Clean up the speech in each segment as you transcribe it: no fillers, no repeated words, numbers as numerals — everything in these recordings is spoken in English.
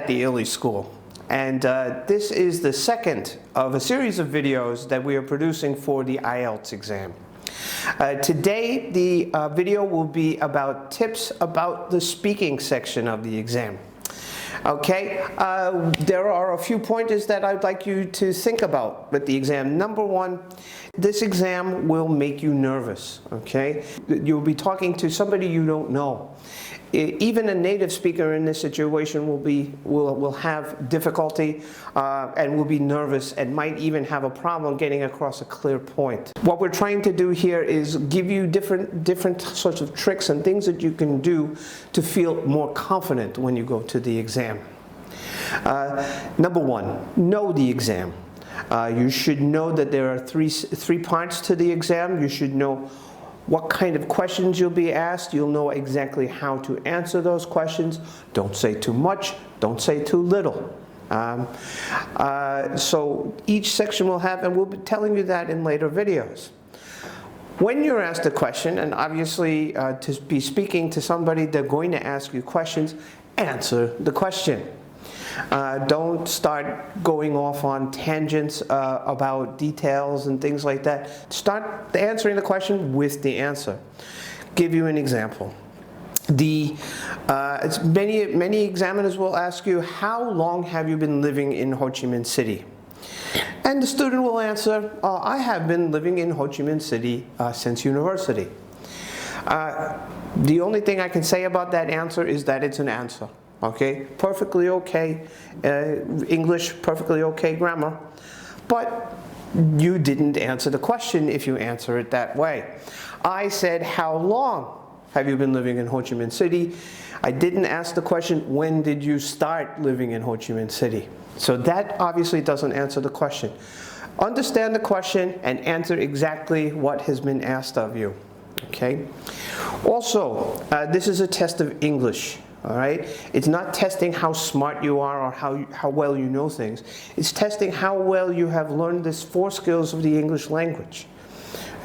at the IELTS School, and this is the second of a series of videos that we are producing for the IELTS exam. Today the video will be about tips about the speaking section of the exam. Okay, there are a few pointers that I'd like you to think about with the exam. Number one, this exam will make you nervous, okay? You'll be talking to somebody you don't know. Even a native speaker in this situation will have difficulty and will be nervous and might even have a problem getting across a clear point. What we're trying to do here is give you different sorts of tricks and things that you can do to feel more confident when you go to the exam. Number one, know the exam. You should know that there are three parts to the exam. You should know what kind of questions you'll be asked. You'll know exactly how to answer those questions. Don't say too much, don't say too little. So each section will have, and we'll be telling you that in later videos. When you're asked a question, and obviously to be speaking to somebody, they're going to ask you questions, answer the question. Don't start going off on tangents about details and things like that. Start answering the question with the answer. Give you an example. Many examiners will ask you, how long have you been living in Ho Chi Minh City? And the student will answer, I have been living in Ho Chi Minh City since university. The only thing I can say about that answer is that it's an answer. Okay, perfectly okay English, perfectly okay grammar, but you didn't answer the question if you answer it that way. I said, how long have you been living in Ho Chi Minh City? I didn't ask the question, when did you start living in Ho Chi Minh City? So that obviously doesn't answer the question. Understand the question and answer exactly what has been asked of you. Okay. Also, this is a test of English. All right, it's not testing how smart you are or how well you know things. It's testing how well you have learned these 4 skills of the English language.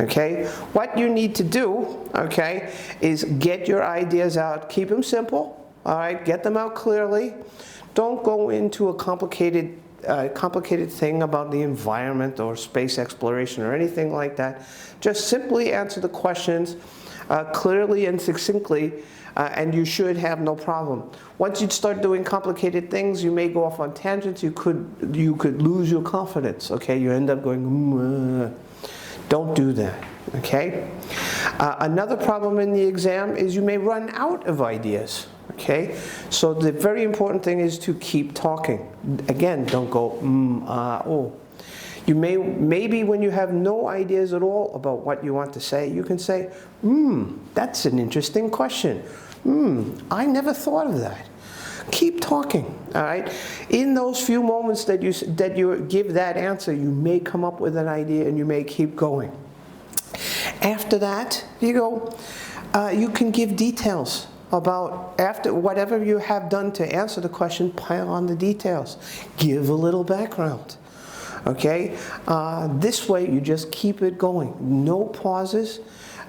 Okay, what you need to do, okay, is get your ideas out. Keep them simple. All right, get them out clearly. Don't go into a complicated thing about the environment or space exploration or anything like that. Just simply answer the questions clearly and succinctly. And you should have no problem. Once you start doing complicated things, you may go off on tangents. You could lose your confidence. Okay, you end up going. Don't do that. Okay. Another problem in the exam is you may run out of ideas. Okay, so the very important thing is to keep talking. Again, don't go oh. You maybe when you have no ideas at all about what you want to say, you can say, that's an interesting question. I never thought of that. Keep talking, all right? In those few moments that you give that answer, you may come up with an idea and you may keep going. After that, you can give details about, after whatever you have done to answer the question, pile on the details. Give a little background. Okay, this way you just keep it going. No pauses.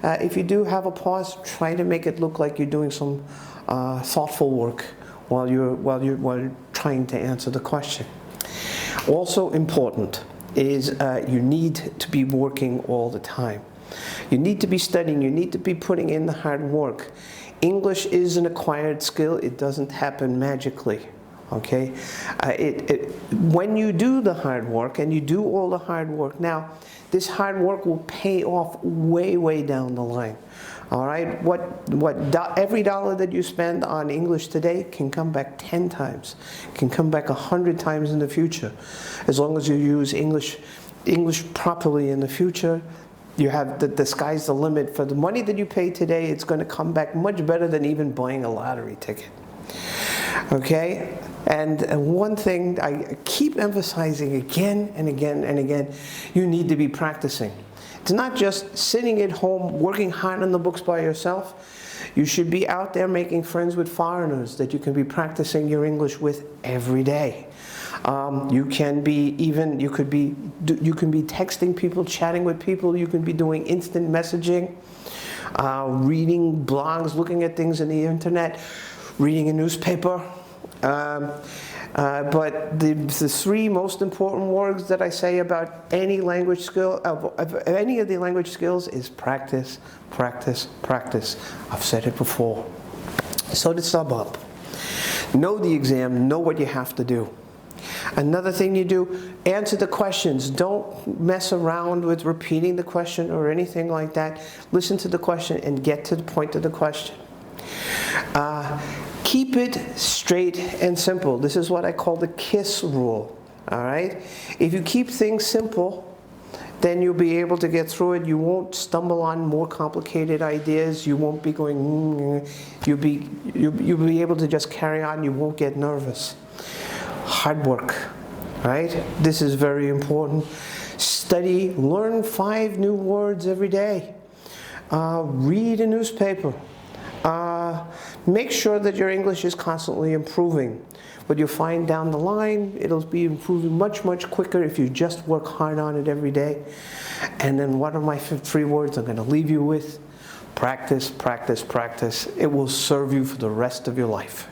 If you do have a pause, try to make it look like you're doing some thoughtful work while you're trying to answer the question. Also important is you need to be working all the time. You need to be studying. You need to be putting in the hard work. English is an acquired skill. It doesn't happen magically. Okay, when you do the hard work and you do all the hard work now, this hard work will pay off way down the line. All right, every dollar that you spend on English today can come back 10 times, can come back 100 times in the future, as long as you use English properly in the future. You have the sky's the limit. For the money that you pay today, it's going to come back much better than even buying a lottery ticket. Okay, and one thing I keep emphasizing again and again and again, you need to be practicing. It's not just sitting at home working hard on the books by yourself. You should be out there making friends with foreigners that you can be practicing your English with every day. You can be texting people, chatting with people. You can be doing instant messaging, reading blogs, looking at things on the internet, reading a newspaper. But the three most important words that I say about any language skill, of any of the language skills, is practice, practice, practice. I've said it before. So to sum up, know the exam, know what you have to do. Another thing you do, answer the questions. Don't mess around with repeating the question or anything like that. Listen to the question and get to the point of the question. Keep it straight and simple. This is what I call the KISS rule. All right? If you keep things simple, then you'll be able to get through it. You won't stumble on more complicated ideas. You won't be going, you'll be able to just carry on. You won't get nervous. Hard work, right? This is very important. Study, learn 5 new words every day. Read a newspaper. Make sure that your English is constantly improving. What you'll find down the line, it'll be improving much, much quicker if you just work hard on it every day. And then what are my 3 words I'm going to leave you with? Practice, practice, practice. It will serve you for the rest of your life.